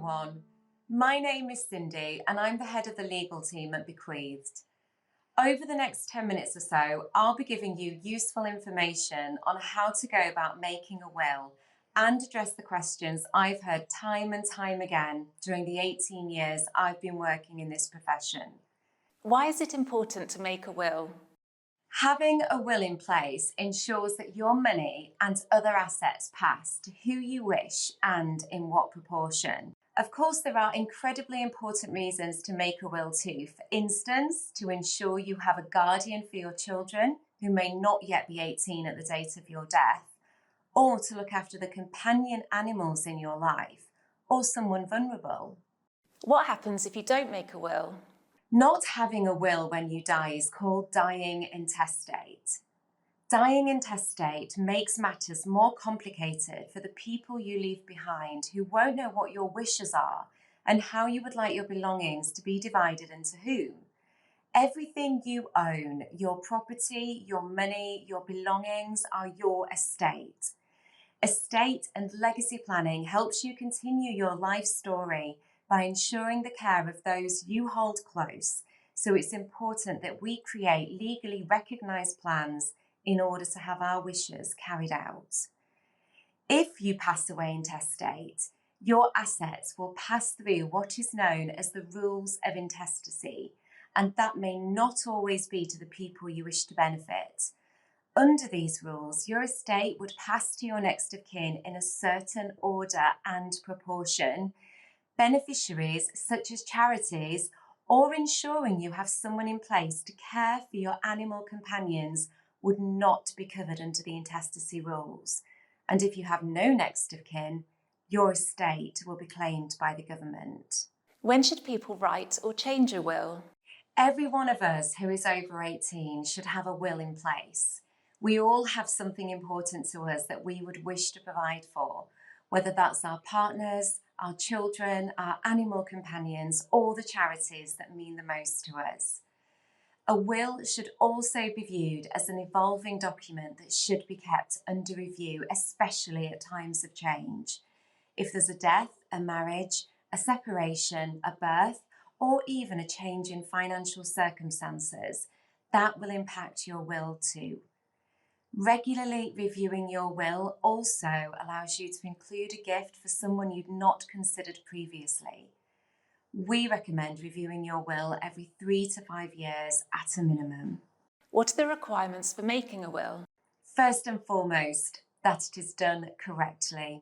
everyone. My name is Cindy and I'm the head of the legal team at Bequeathed. Over the next 10 minutes or so, I'll be giving you useful information on how to go about making a will and address the questions I've heard time and time again during the 18 years I've been working in this profession. Why is it important to make a will? Having a will in place ensures that your money and other assets pass to who you wish and in what proportion. Of course, there are incredibly important reasons to make a will too. For instance, to ensure you have a guardian for your children who may not yet be 18 at the date of your death, or to look after the companion animals in your life, or someone vulnerable. What happens if you don't make a will? Not having a will when you die is called dying intestate. Dying intestate makes matters more complicated for the people you leave behind who won't know what your wishes are and how you would like your belongings to be divided into whom. Everything you own, your property, your money, your belongings, are your estate. Estate and legacy planning helps you continue your life story by ensuring the care of those you hold close. So it's important that we create legally recognised plans in order to have our wishes carried out. If you pass away intestate, your assets will pass through what is known as the rules of intestacy, and that may not always be to the people you wish to benefit. Under these rules, your estate would pass to your next of kin in a certain order and proportion. Beneficiaries, such as charities, or ensuring you have someone in place to care for your animal companions, would not be covered under the intestacy rules. And if you have no next of kin, your estate will be claimed by the government. When should people write or change a will? Every one of us who is over 18 should have a will in place. We all have something important to us that we would wish to provide for, whether that's our partners, our children, our animal companions, or the charities that mean the most to us. A will should also be viewed as an evolving document that should be kept under review, especially at times of change. If there's a death, a marriage, a separation, a birth, or even a change in financial circumstances, that will impact your will too. Regularly reviewing your will also allows you to include a gift for someone you'd not considered previously. We recommend reviewing your will every 3 to 5 years at a minimum. What are the requirements for making a will? First and foremost, that it is done correctly.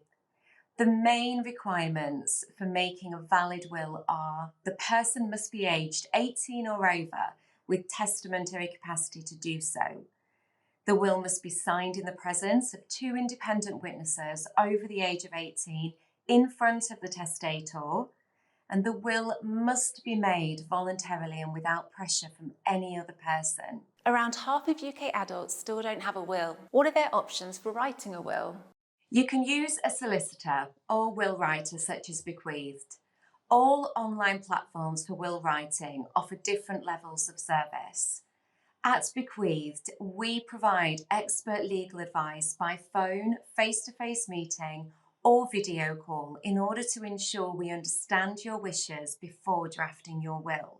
The main requirements for making a valid will are: the person must be aged 18 or over with testamentary capacity to do so. The will must be signed in the presence of 2 independent witnesses over the age of 18 in front of the testator, and the will must be made voluntarily and without pressure from any other person. Around half of UK adults still don't have a will. What are their options for writing a will? You can use a solicitor or will writer such as Bequeathed. All online platforms for will writing offer different levels of service. At Bequeathed, we provide expert legal advice by phone, face-to-face meeting, or video call in order to ensure we understand your wishes before drafting your will.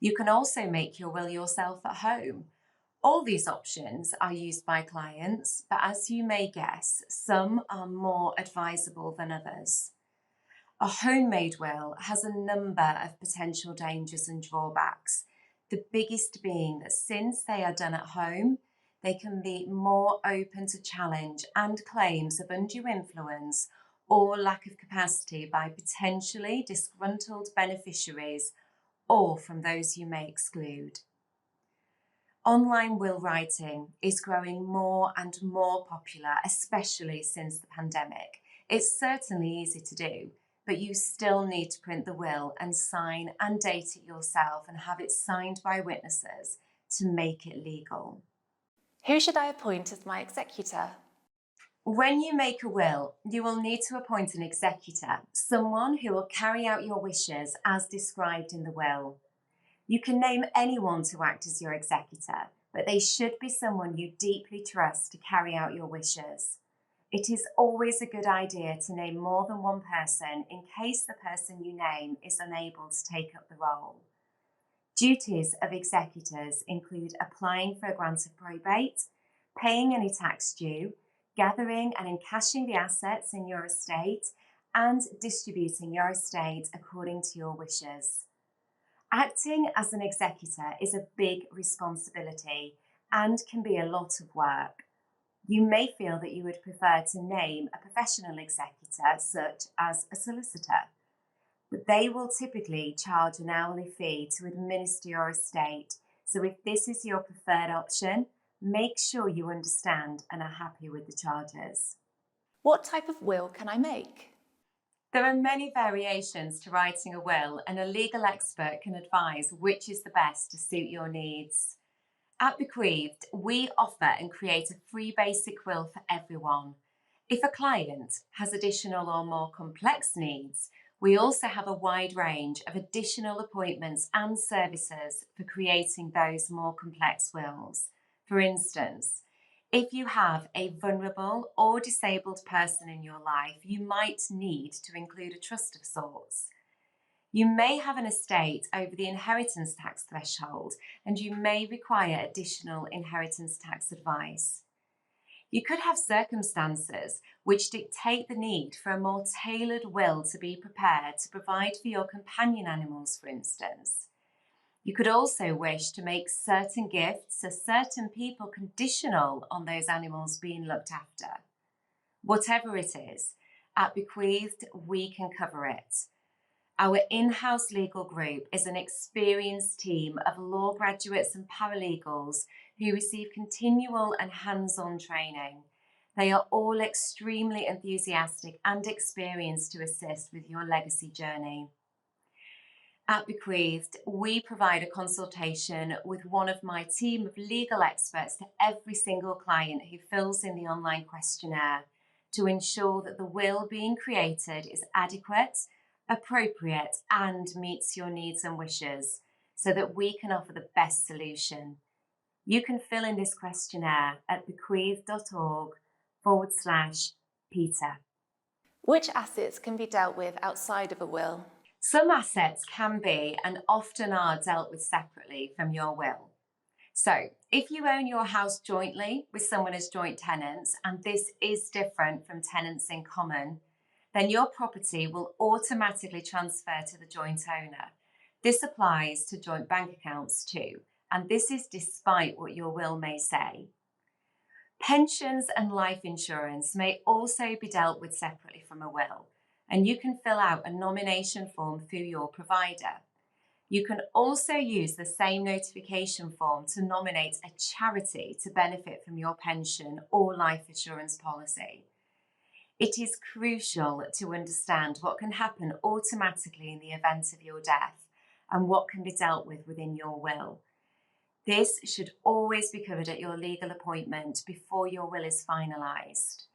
You can also make your will yourself at home. All these options are used by clients, but as you may guess, some are more advisable than others. A homemade will has a number of potential dangers and drawbacks, the biggest being that since they are done at home, they can be more open to challenge and claims of undue influence or lack of capacity by potentially disgruntled beneficiaries or from those you may exclude. Online will writing is growing more and more popular, especially since the pandemic. It's certainly easy to do, but you still need to print the will and sign and date it yourself and have it signed by witnesses to make it legal. Who should I appoint as my executor? When you make a will, you will need to appoint an executor, someone who will carry out your wishes as described in the will. You can name anyone to act as your executor, but they should be someone you deeply trust to carry out your wishes. It is always a good idea to name more than one person in case the person you name is unable to take up the role. Duties of executors include applying for a grant of probate, paying any tax due, gathering and encashing the assets in your estate, and distributing your estate according to your wishes. Acting as an executor is a big responsibility and can be a lot of work. You may feel that you would prefer to name a professional executor, such as a solicitor, but they will typically charge an hourly fee to administer your estate. So if this is your preferred option, make sure you understand and are happy with the charges. What type of will can I make? There are many variations to writing a will, and a legal expert can advise which is the best to suit your needs. At Bequeathed, we offer and create a free basic will for everyone. If a client has additional or more complex needs, we also have a wide range of additional appointments and services for creating those more complex wills. For instance, if you have a vulnerable or disabled person in your life, you might need to include a trust of sorts. You may have an estate over the inheritance tax threshold, and you may require additional inheritance tax advice. You could have circumstances which dictate the need for a more tailored will to be prepared to provide for your companion animals, for instance. You could also wish to make certain gifts to certain people conditional on those animals being looked after. Whatever it is, at Bequeathed, we can cover it. Our in-house legal group is an experienced team of law graduates and paralegals who receive continual and hands-on training. They are all extremely enthusiastic and experienced to assist with your legacy journey. At Bequeathed, we provide a consultation with one of my team of legal experts to every single client who fills in the online questionnaire to ensure that the will being created is adequate, appropriate, and meets your needs and wishes so that we can offer the best solution. You can fill in this questionnaire at bequeathed.org/PETA. Which assets can be dealt with outside of a will? Some assets can be and often are dealt with separately from your will. So, if you own your house jointly with someone as joint tenants, and this is different from tenants in common, then your property will automatically transfer to the joint owner. This applies to joint bank accounts too, and this is despite what your will may say. Pensions and life insurance may also be dealt with separately from a will, and you can fill out a nomination form through your provider. You can also use the same notification form to nominate a charity to benefit from your pension or life insurance policy. It is crucial to understand what can happen automatically in the event of your death and what can be dealt with within your will. This should always be covered at your legal appointment before your will is finalised.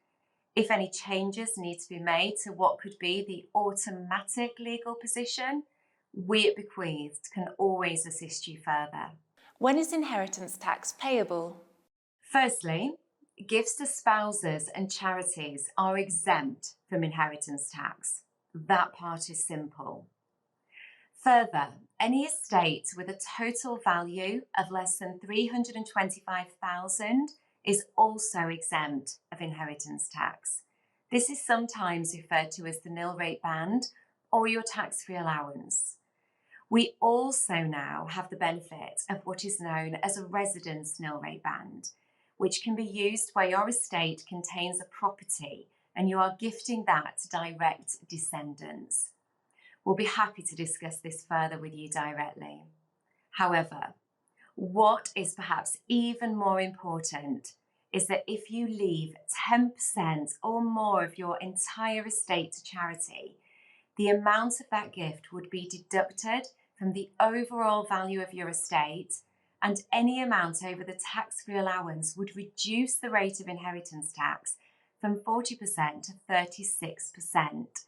If any changes need to be made to what could be the automatic legal position, we at Bequeathed can always assist you further. When is inheritance tax payable? Firstly, gifts to spouses and charities are exempt from inheritance tax. That part is simple. Further, any estate with a total value of less than $325,000 is also exempt of inheritance tax. This is sometimes referred to as the nil rate band or your tax-free allowance. We also now have the benefit of what is known as a residence nil rate band, which can be used where your estate contains a property and you are gifting that to direct descendants. We'll be happy to discuss this further with you directly. However, what is perhaps even more important is that if you leave 10% or more of your entire estate to charity, the amount of that gift would be deducted from the overall value of your estate, and any amount over the tax-free allowance would reduce the rate of inheritance tax from 40% to 36%.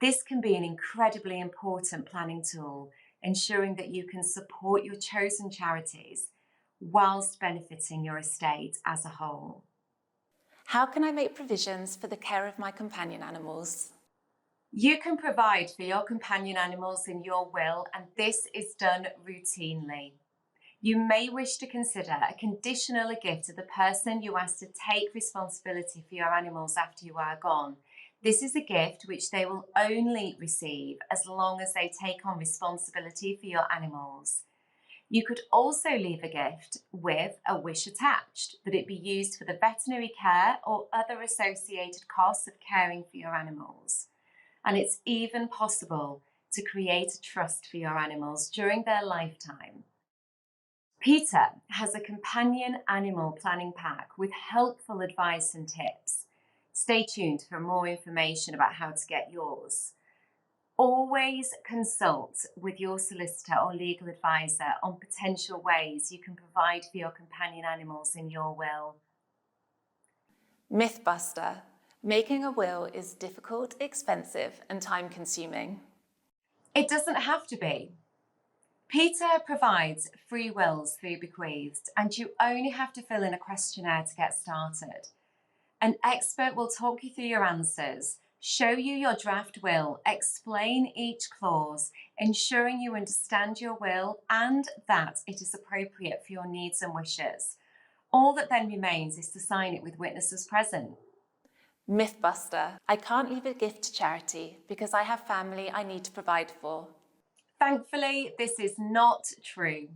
This can be an incredibly important planning tool, ensuring that you can support your chosen charities whilst benefiting your estate as a whole. How can I make provisions for the care of my companion animals? You can provide for your companion animals in your will, and this is done routinely. You may wish to consider a conditional gift to the person you ask to take responsibility for your animals after you are gone. This is a gift which they will only receive as long as they take on responsibility for your animals. You could also leave a gift with a wish attached that it be used for the veterinary care or other associated costs of caring for your animals. And it's even possible to create a trust for your animals during their lifetime. PETA has a companion animal planning pack with helpful advice and tips. Stay tuned for more information about how to get yours. Always consult with your solicitor or legal advisor on potential ways you can provide for your companion animals in your will. Mythbuster. Making a will is difficult, expensive, and time-consuming. It doesn't have to be. PETA provides free wills through Bequeathed, and you only have to fill in a questionnaire to get started. An expert will talk you through your answers, show you your draft will, explain each clause, ensuring you understand your will and that it is appropriate for your needs and wishes. All that then remains is to sign it with witnesses present. Mythbuster. I can't leave a gift to charity because I have family I need to provide for. Thankfully, this is not true.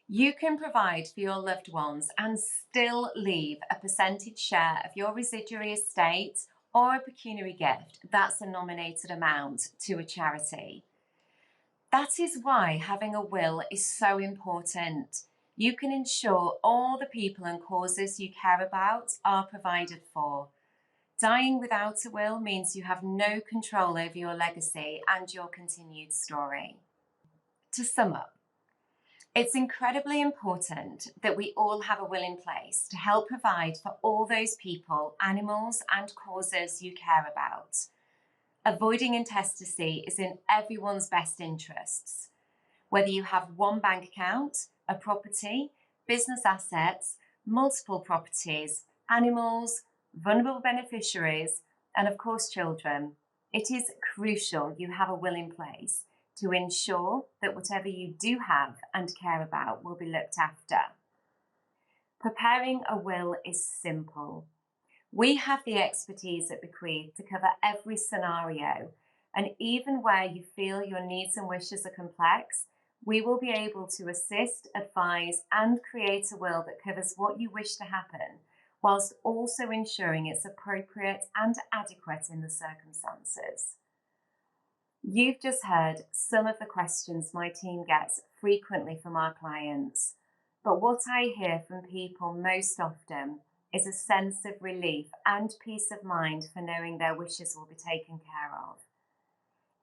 You can provide for your loved ones and still leave a percentage share of your residuary estate or a pecuniary gift that's a nominated amount to a charity. That is why having a will is so important. You can ensure all the people and causes you care about are provided for. Dying without a will means you have no control over your legacy and your continued story. To sum up, it's incredibly important that we all have a will in place to help provide for all those people, animals, and causes you care about. Avoiding intestacy is in everyone's best interests. Whether you have one bank account, a property, business assets, multiple properties, animals, vulnerable beneficiaries, and of course children, it is crucial you have a will in place to ensure that whatever you do have and care about will be looked after. Preparing a will is simple. We have the expertise at Bequeathed to cover every scenario, and even where you feel your needs and wishes are complex, we will be able to assist, advise, and create a will that covers what you wish to happen, whilst also ensuring it's appropriate and adequate in the circumstances. You've just heard some of the questions my team gets frequently from our clients, but what I hear from people most often is a sense of relief and peace of mind for knowing their wishes will be taken care of.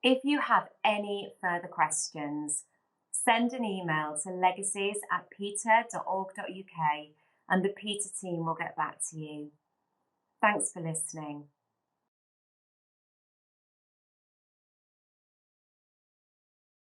If you have any further questions, send an email to legacies@peta.org.uk and the PETA team will get back to you. Thanks for listening.